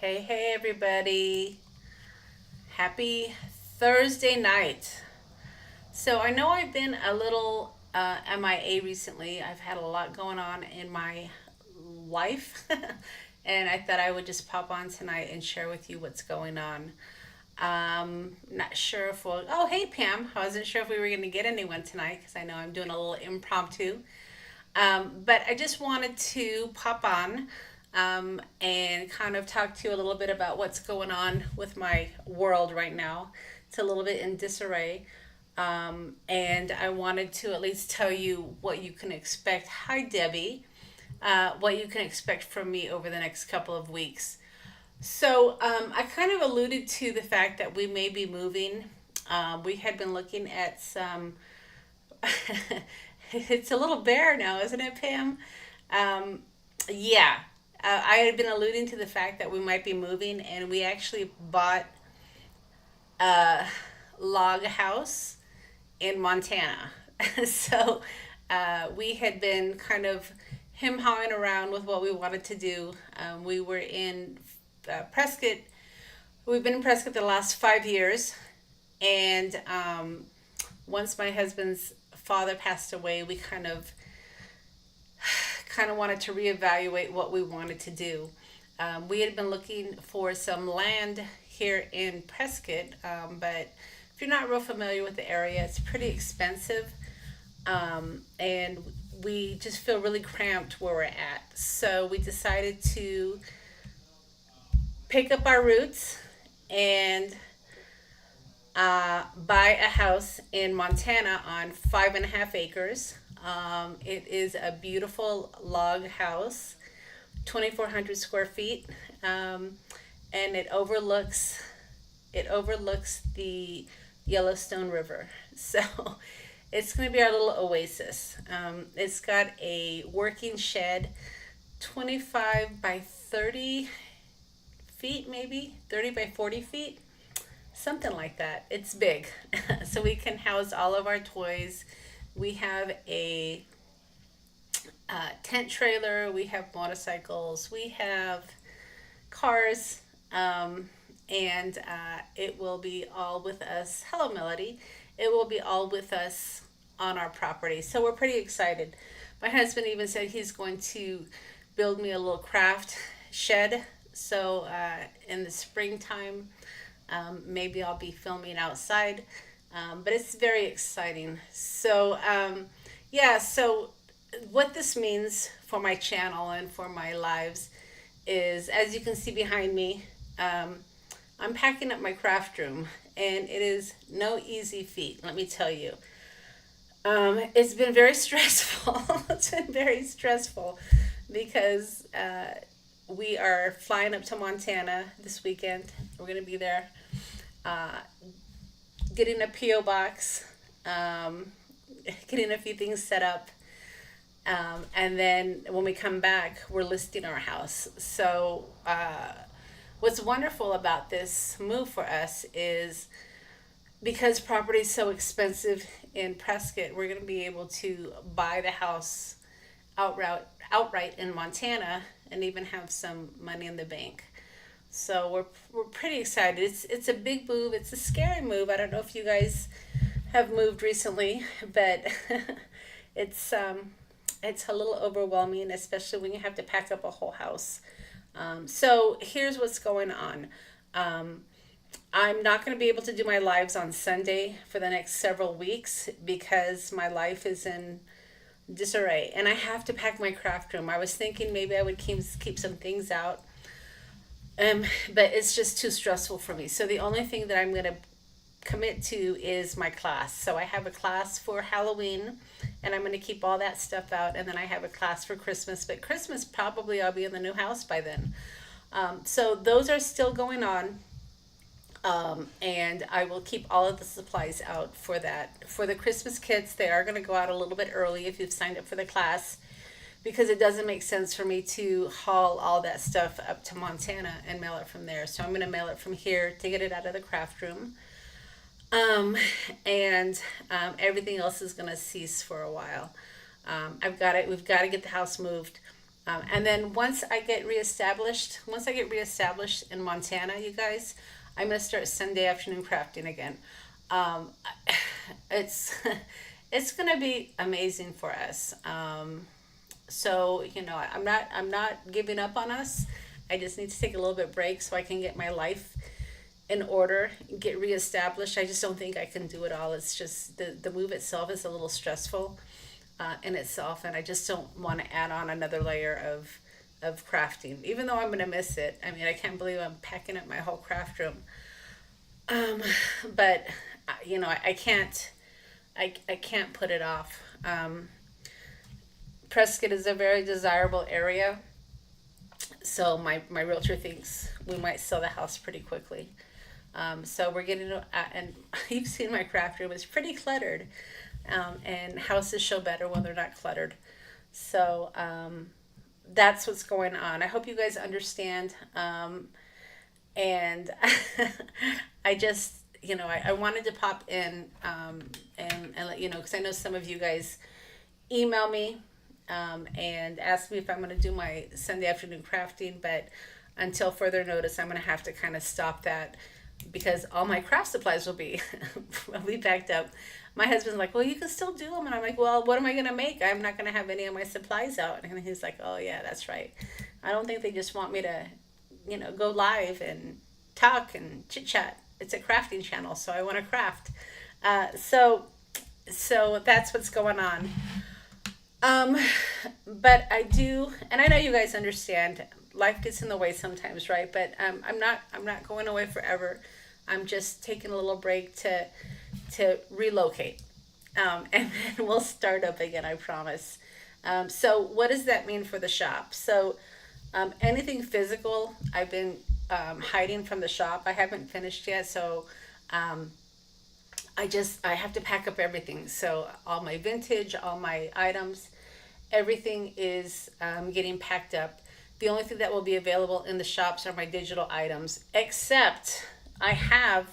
Hey, everybody. Happy Thursday night. So, I know I've been a little MIA recently. I've had a lot going on in my life, and I thought I would just pop on tonight and share with you what's going on. Not sure if we'll. Oh, hey, Pam. I wasn't sure if we were going to get anyone tonight because I know I'm doing a little impromptu. But I just wanted to pop on and kind of talk to you a little bit about what's going on with my world right now. It's a little bit in disarray. And I wanted to at least tell you what you can expect. Hi, Debbie. What you can expect from me over the next couple of weeks. So, I kind of alluded to the fact that we may be moving. We had been looking at some. It's a little bare now, isn't it, Pam? Um, yeah, I had been alluding to the fact that we might be moving, and we actually bought a log house in Montana. So we had been kind of him hawing around with what we wanted to do. We were in Prescott. We've been in Prescott the last 5 years, and once my husband's father passed away, we kind of wanted to reevaluate what we wanted to do. We had been looking for some land here in Prescott, but if you're not real familiar with the area, it's pretty expensive, and we just feel really cramped where we're at. So we decided to pick up our roots and buy a house in Montana on 5.5 acres. It is a beautiful log house, 2,400 square feet, and it overlooks the Yellowstone River. So it's going to be our little oasis. It's got a working shed, 25 by 30 feet, maybe 30 by 40 feet, something like that. It's big. So we can house all of our toys. We have a tent trailer, we have motorcycles, we have cars, and it will be all with us. Hello, Melody. It will be all with us on our property. So we're pretty excited. My husband even said he's going to build me a little craft shed. So in the springtime, maybe I'll be filming outside. But it's very exciting. So, yeah, so what this means for my channel and for my lives is, as you can see behind me, I'm packing up my craft room, and it is no easy feat, let me tell you. It's been very stressful. It's been very stressful because we are flying up to Montana this weekend. We're going to be there. Uh, Getting a P.O. box, um, getting a few things set up, and then when we come back, we're listing our house. So, what's wonderful about this move for us is because property is so expensive in Prescott, we're going to be able to buy the house outright in Montana and even have some money in the bank. So we're pretty excited. It's a big move. It's a scary move. I don't know if you guys have moved recently, but it's it's a little overwhelming, especially when you have to pack up a whole house. So here's what's going on. Um, I'm not going to be able to do my lives on Sunday for the next several weeks because my life is in disarray, and I have to pack my craft room. I was thinking maybe I would keep some things out, but it's just too stressful for me. So the only thing that I'm going to commit to is my class. So I have a class for Halloween, and I'm going to keep all that stuff out. And then I have a class for Christmas. But Christmas, probably I'll be in the new house by then. So those are still going on. And I will keep all of the supplies out for that. For the Christmas kits, they are going to go out a little bit early if you've signed up for the class, because it doesn't make sense for me to haul all that stuff up to Montana and mail it from there. So I'm going to mail it from here to get it out of the craft room. Um, and everything else is going to cease for a while. I've got it. We've got to get the house moved. And then once I get reestablished in Montana, you guys, I'm gonna start Sunday afternoon crafting again. Um, it's it's gonna be amazing for us. So I'm not giving up on us. I just need to take a little bit break so I can get my life in order, get reestablished. I just don't think I can do it all. It's just the move itself is a little stressful in itself, and I just don't want to add on another layer of crafting. Even though I'm gonna miss it. I mean, I can't believe I'm packing up my whole craft room. Um, but I can't. I can't put it off. Prescott is a very desirable area, so my realtor thinks we might sell the house pretty quickly. So we're getting and you've seen my craft room; it's pretty cluttered, and houses show better when they're not cluttered. So that's what's going on. I hope you guys understand. And I just, I wanted to pop in and let you know because I know some of you guys email me and ask me if I'm going to do my Sunday afternoon crafting, but until further notice, I'm going to have to kind of stop that because all my craft supplies will be will be packed up. My husband's like, "Well, you can still do them," and I'm like, "Well, what am I going to make? I'm not going to have any of my supplies out." And he's like, "Oh yeah, that's right. I don't think they just want me to, go live and talk and chit chat. It's a crafting channel, so I want to craft." So that's what's going on. Um, but I do, and I know you guys understand. Life gets in the way sometimes, right? But I'm not going away forever. I'm just taking a little break to relocate, and then we'll start up again. I promise. So what does that mean for the shop? So anything physical, I've been hiding from the shop. I haven't finished yet, so um, I have to pack up everything. So all my vintage, all my items, everything is getting packed up. The only thing that will be available in the shops are my digital items, except I have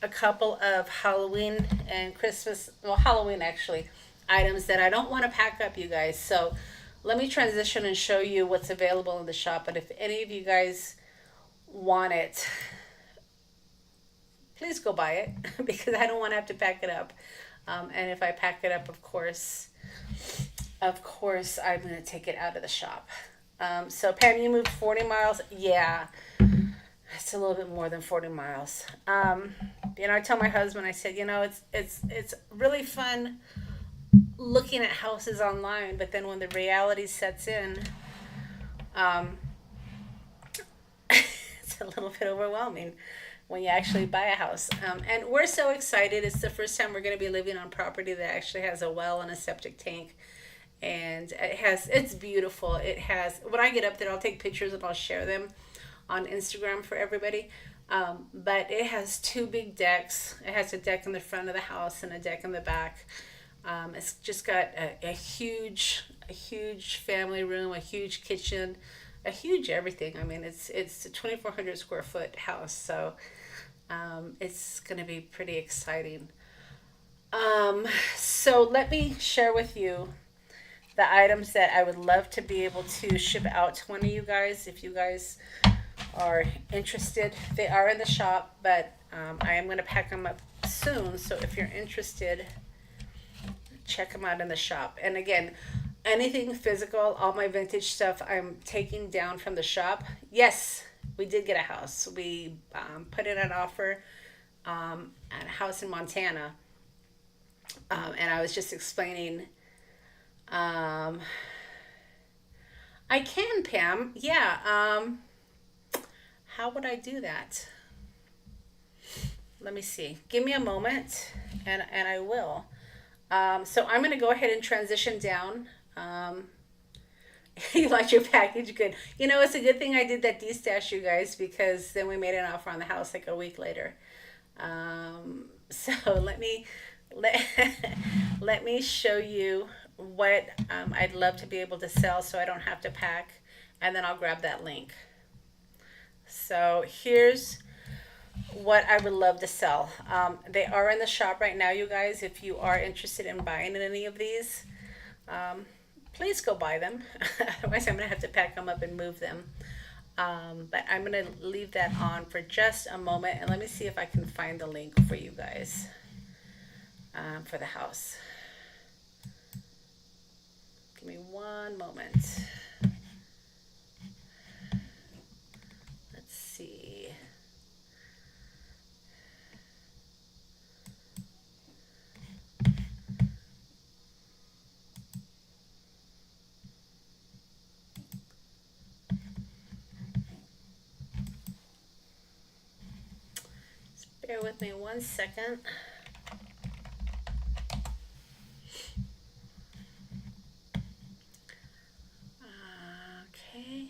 a couple of Halloween and Christmas, well, Halloween actually, items that I don't want to pack up, you guys. So let me transition and show you what's available in the shop. And if any of you guys want it, please go buy it because I don't want to have to pack it up. And if I pack it up, of course, I'm going to take it out of the shop. So Pam, you moved 40 miles. Yeah, it's a little bit more than 40 miles. I tell my husband, I said, it's really fun looking at houses online, but then when the reality sets in, um, it's a little bit overwhelming when you actually buy a house. And we're so excited. It's the first time we're going to be living on property that actually has a well and a septic tank. And it's beautiful. It has, when I get up there, I'll take pictures and I'll share them on Instagram for everybody. But it has two big decks. It has a deck in the front of the house and a deck in the back. It's just got a huge family room, a huge kitchen, a huge everything. I mean, it's a 2,400 square foot house, so it's gonna be pretty exciting. So let me share with you the items that I would love to be able to ship out to one of you guys if you guys are interested. They are in the shop, but I am gonna pack them up soon. So if you're interested, check them out in the shop. And again, anything physical, all my vintage stuff, I'm taking down from the shop. Yes, we did get a house. We put in an offer at a house in Montana. And I was just explaining. Um, I can, Pam. Yeah. How would I do that? Let me see. Give me a moment, and I will. So I'm going to go ahead and transition down. Um, you like your package? Good. It's a good thing I did that D-stash, you guys, because then we made an offer on the house like a week later. So let, let me show you what I'd love to be able to sell so I don't have to pack, and then I'll grab that link. So here's what I would love to sell. They are in the shop right now, you guys, if you are interested in buying any of these. Um, please go buy them. Otherwise, I'm going to have to pack them up and move them. But I'm going to leave that on for just a moment, and let me see if I can find the link for you guys for the house. Give me one moment. Let's see. Just bear with me 1 second. Okay.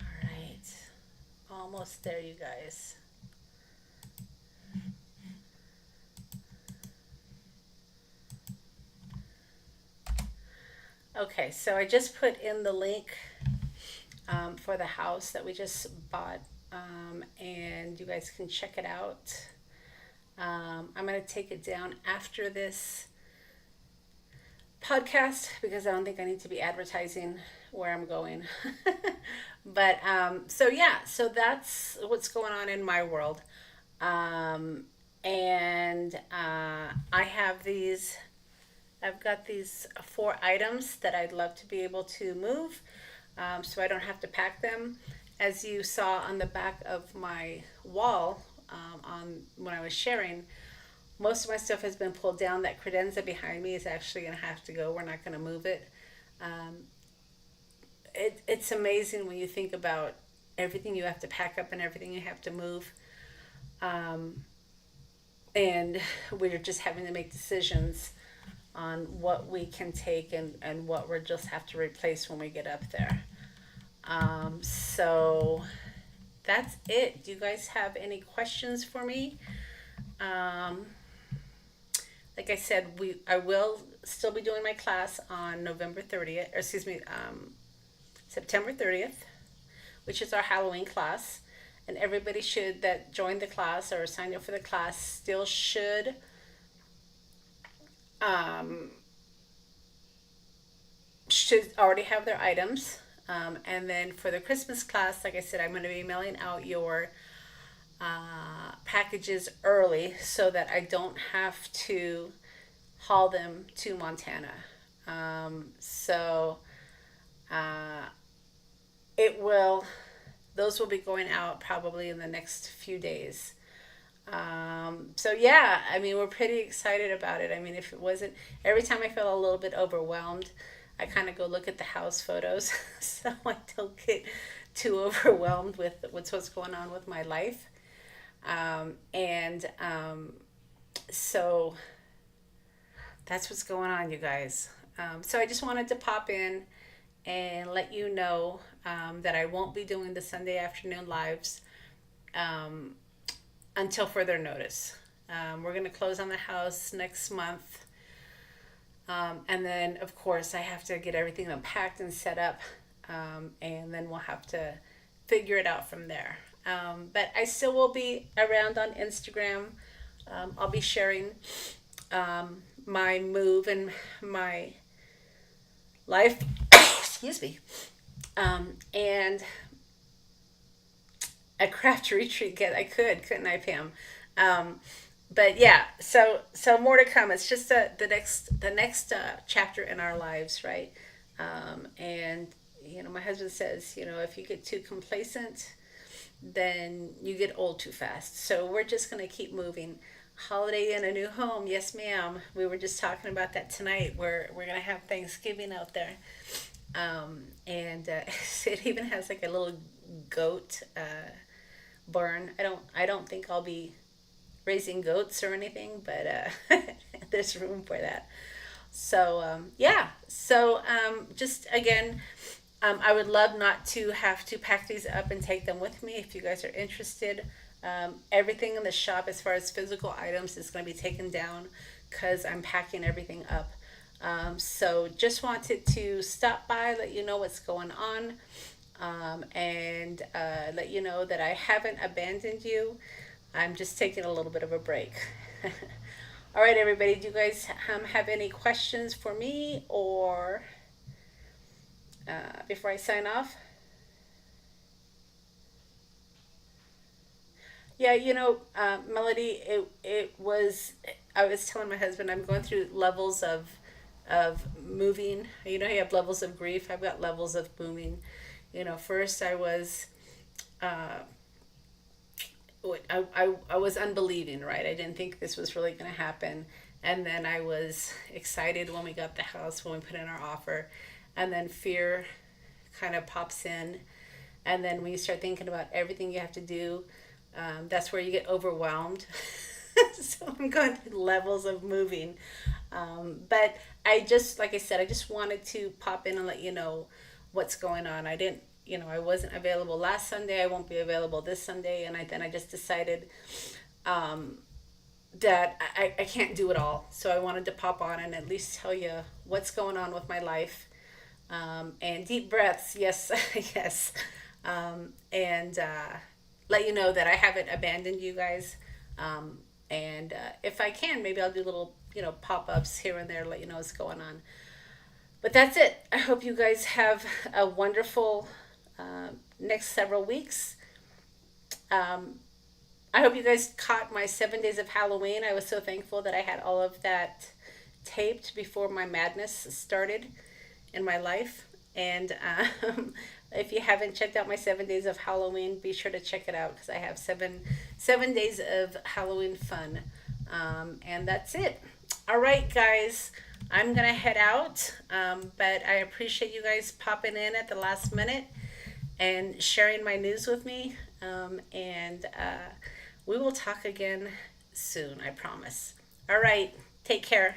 All right. Almost there, you guys. Okay, so I just put in the link for the house that we just bought, and you guys can check it out. I'm going to take it down after this podcast because I don't think I need to be advertising where I'm going. But so yeah, so that's what's going on in my world. Um, and I have these, I've got these 4 items that I'd love to be able to move, so I don't have to pack them. As you saw on the back of my wall, on when I was sharing, most of my stuff has been pulled down. That credenza behind me is actually going to have to go. We're not going to move it. Um, it's amazing when you think about everything you have to pack up and everything you have to move. Um, and we're just having to make decisions on what we can take and what we just have to replace when we get up there. So that's it. Do you guys have any questions for me? Um, like I said, I will still be doing my class on November 30th, or excuse me, September 30th, which is our Halloween class. And everybody should that joined the class or signed up for the class still um, should already have their items. And then for the Christmas class, like I said, I'm going to be mailing out your packages early so that I don't have to haul them to Montana. So uh, it will, those will be going out probably in the next few days. So yeah, I mean, we're pretty excited about it. I mean, if it wasn't, every time I feel a little bit overwhelmed, I kind of go look at the house photos so I don't get too overwhelmed with what's going on with my life. And so that's what's going on, you guys. So I just wanted to pop in and let you know that I won't be doing the Sunday afternoon lives um, until further notice. We're going to close on the house next month. And then, of course, I have to get everything unpacked and set up. And then we'll have to figure it out from there. But I still will be around on Instagram. I'll be sharing my move and my life. Excuse me. And a craft retreat. I couldn't I, Pam? Um, but yeah, so more to come. It's just the next chapter in our lives, right? And my husband says, if you get too complacent, then you get old too fast. So we're just gonna keep moving. Holiday in a new home, yes, ma'am. We were just talking about that tonight. We're gonna have Thanksgiving out there, and it even has like a little goat barn. I don't think I'll be raising goats or anything, but there's room for that. So yeah. So just again, I would love not to have to pack these up and take them with me. If you guys are interested, Everything in the shop, as far as physical items, is going to be taken down because I'm packing everything up. So just wanted to stop by, let you know what's going on, and let you know that I haven't abandoned you. I'm just taking a little bit of a break. All right, everybody, do you guys have any questions for me or before I sign off? Yeah, Melody, it was. I was telling my husband I'm going through levels of moving. You have levels of grief. I've got levels of moving. First I was uh, I was unbelieving, right? I didn't think this was really going to happen. And then I was excited when we got the house, when we put in our offer. And then fear kind of pops in. And then when you start thinking about everything you have to do, that's where you get overwhelmed. So I'm going through levels of moving. But like I said, I just wanted to pop in and let you know what's going on. I wasn't available last Sunday. I won't be available this Sunday. And then I just decided um, that I can't do it all. So I wanted to pop on and at least tell you what's going on with my life. And deep breaths, yes, yes. And let you know that I haven't abandoned you guys. And if I can, maybe I'll do little, pop ups here and there, let you know what's going on. But that's it. I hope you guys have a wonderful next several weeks. Um, I hope you guys caught my 7 days of Halloween. I was so thankful that I had all of that taped before my madness started in my life. And if you haven't checked out my 7 days of Halloween, be sure to check it out because I have seven days of Halloween fun. And that's it. All right, guys. I'm gonna head out, but I appreciate you guys popping in at the last minute and sharing my news with me. And we will talk again soon, I promise. All right, take care.